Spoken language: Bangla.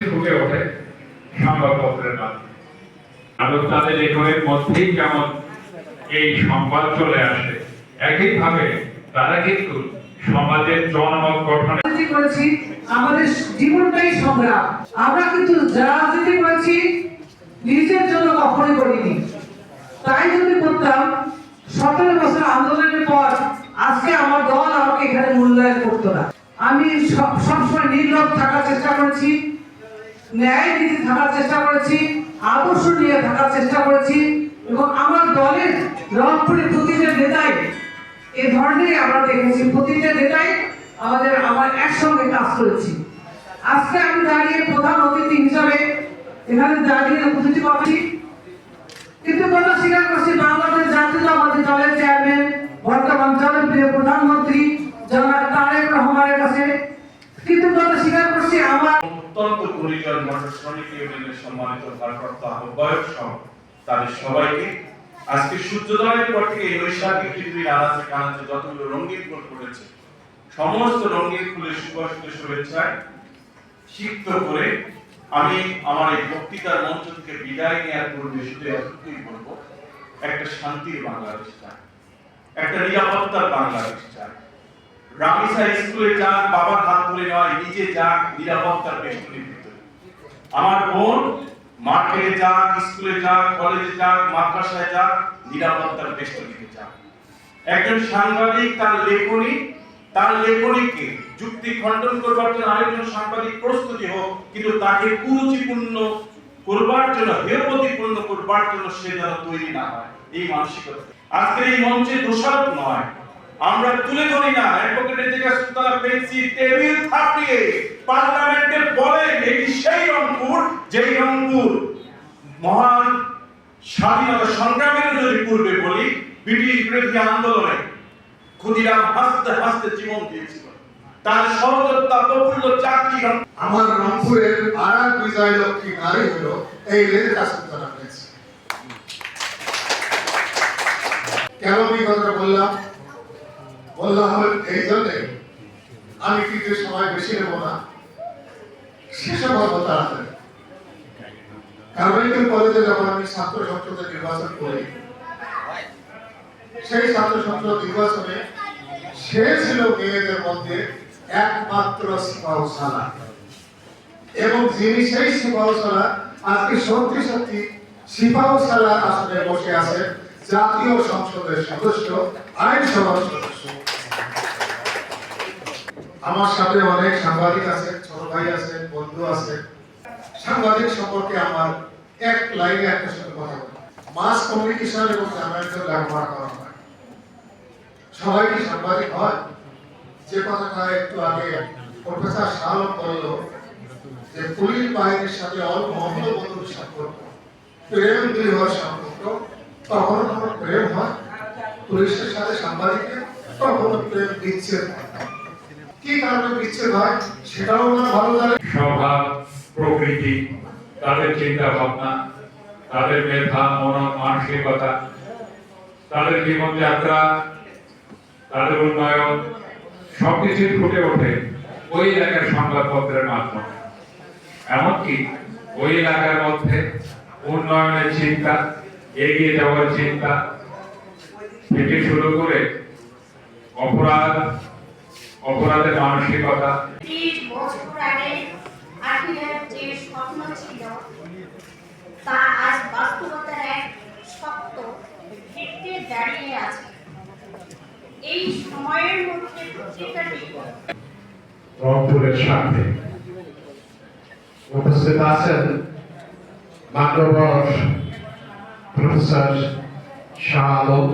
ফুটে ওঠে সংবাদপত্রের মাধ্যমে। আলোচনাদের লেখনের মধ্যেই যেমন এই সংবাদ চলে আসে, একইভাবে তারা কিন্তু সমাজের জনমত গঠনে করেছি। আমাদের জীবনটাই সংগ্রাম। আমরা কিন্তু রাজনীতি করেছি নিজের জন্য, কখনোই করিনি। তাই যদি করতাম 17 বছর আন্দোলনের পর আজকে আমার দল আমাকে এখানে মূল্যায়ন করতো না। আমি সবসময় নির্লভ থাকার চেষ্টা করেছি, ন্যায় নীতি থাকার চেষ্টা করেছি, আদর্শ নিয়ে থাকার চেষ্টা করেছি, এবং আমার দলের রংপুরের প্রতিটা নেতাই এ ধরনের আমরা দেখেছি। প্রতিটা নেতাই আমার একসঙ্গে কাজ করেছি। আজকে আমি দাঁড়িয়ে প্রধান অতিথি হিসাবে এখানে দাঁড়িয়ে উপস্থিত পাচ্ছি, কিন্তু কথা স্বীকার করছি বাংলাদেশ জাতীয়তাবাদী দলের চেয়ারম্যান, বর্তমান জনপ্রিয় প্রধানমন্ত্রী জনাব তারেক রহমানের কাছে, কিন্তু কথা স্বীকার করছি আমার অত্যন্ত পরিজন মোটর শ্রমিক ইউনিয়নের সম্মানিত ভারপ্রাপ্ত আহ্বায়ক সহ তাদের সবাইকে আজকে সূর্যোদয়ের পর থেকে নৈশাখী পৃথিবীর আনাচে কানাচে যতগুলো রঙিন ফুল ফুটেছে সমস্ত রঙিন ফুলের সুবাসিত শুভেচ্ছায় সিক্ত করে আমি আমার এই বক্তৃতার মঞ্চ থেকে বিদায় নেওয়ার পূর্বে শুধু এতটুকুই বলবো, একটা শান্তির বাংলাদেশ চাই, একটা নিরাপত্তার বাংলাদেশ চাই। রামিসা স্কুলে যাক, বাবার হাত ধরে নয়, নিজে যাক নিরাপত্তার বেষ্টনীর ভিতরে। আমার বোন মার্কেটে যাক, স্কুলে যাক, কলেজে যাক, মাদ্রাসায় যাক, নিরাপত্তার বেষ্টনীতে যাক। একজন সাংবাদিক তার লেখনীকে যুক্তি খণ্ডন করবার জন্য আরেকজন সাংবাদিক প্রস্তুতি হোক, কিন্তু তাকে কুরুচিপূর্ণ করবার জন্য, হেয়প্রতিপূর্ণ করবার জন্য সে যেন তৈরি না হয়, এই মানসিকতা আজকের এই মঞ্চে দোষারোপ নয়। আমরা তুলে ধরি না অ্যাডভোকেটের জায়গায় সুতরাং পেন্সি টেবিল থাপিয়ে পার্লামেন্টে বলেন এটি সেই রংপুর, যেই রংপুর মহান স্বাধীনতা সংগ্রামের যদি পূর্বে বলি ব্রিটিশ বিরোধী আন্দোলনে ক্ষুদিরাম হাসতে হাসতে জীবন দিয়েছিল। তার সহযোদ্ধা প্রফুল্ল চাকরি আমার রংপুরের আরাক বিজয় লক্ষ্মী নারী হলো এই লেখা সুতরাং পেন্সি। কেন আমি কথা বললাম এই জন্যে, আমি কিন্তু সময় বেশি নেব না, শেষ হবো তাড়াতাড়ি। কারমাইকেল কলেজে যখন আমি ছাত্র সংসদে নির্বাচন করি, সেই ছাত্র সংসদ নির্বাচনে সে ছিল মেয়েদের মধ্যে একমাত্র সিপাহসালা, এবং যিনি সেই সিপাহসালা আজকে সত্যি সত্যি সিপাহসালা আসনে বসে আছেন জাতীয় সংসদের সদস্য, আইনসভার সদস্য। আমার সাথে অনেক সাংবাদিক আছে, ছোট ভাই আছে, বন্ধু আছে। সাংবাদিক সম্পর্কে আমার এক লাইনে একটা সাথে কথা বলি, মাস কমিউনিকেশন এবং জার্নালিজম লেখাপড়া করা হয়। সবাই কি সাংবাদিক হয়? যে কথাটা একটু আগে প্রফেসর শাহলম বলল যে পুলিশ বাহিনীর সাথে অল্প বন্ধুর সম্পর্ক, প্রেম হওয়ার সম্পর্ক, কখনো কখনো প্রেম হয় পুলিশের সাথে সাংবাদিকের, কখনো প্রেম বিচ্ছেদ হয়। কি কারণে বিচ্ছেদ হয় সেটাও আমার ভালো লাগে। স্বভাব, প্রকৃতি, তাদের চিন্তা ভাবনা, তাদের মেধা, মানসিকতা, তাদের জীবনযাত্রা, তাদের উন্নয়ন সবকিছু ফুটে ওঠে ওই এলাকার সংবাদপত্রের মাধ্যমে। এমনকি ওই এলাকার মধ্যে উন্নয়নের চিন্তা, এগিয়ে যাওয়ার চিন্তা থেকে শুরু করে অপরাধের মানসিকতা। 30 বছর আগে আখিরের যে স্বপ্ন ছিল তা আজ বাস্তবতার এক শক্ত ভিত্তিতে দাঁড়িয়ে আছে। এই সময়ের মধ্যে পত্রিকাটি রংপুরের সাথে উপস্থিত আছেন মান্যবর প্রফেসর শাহ আলম,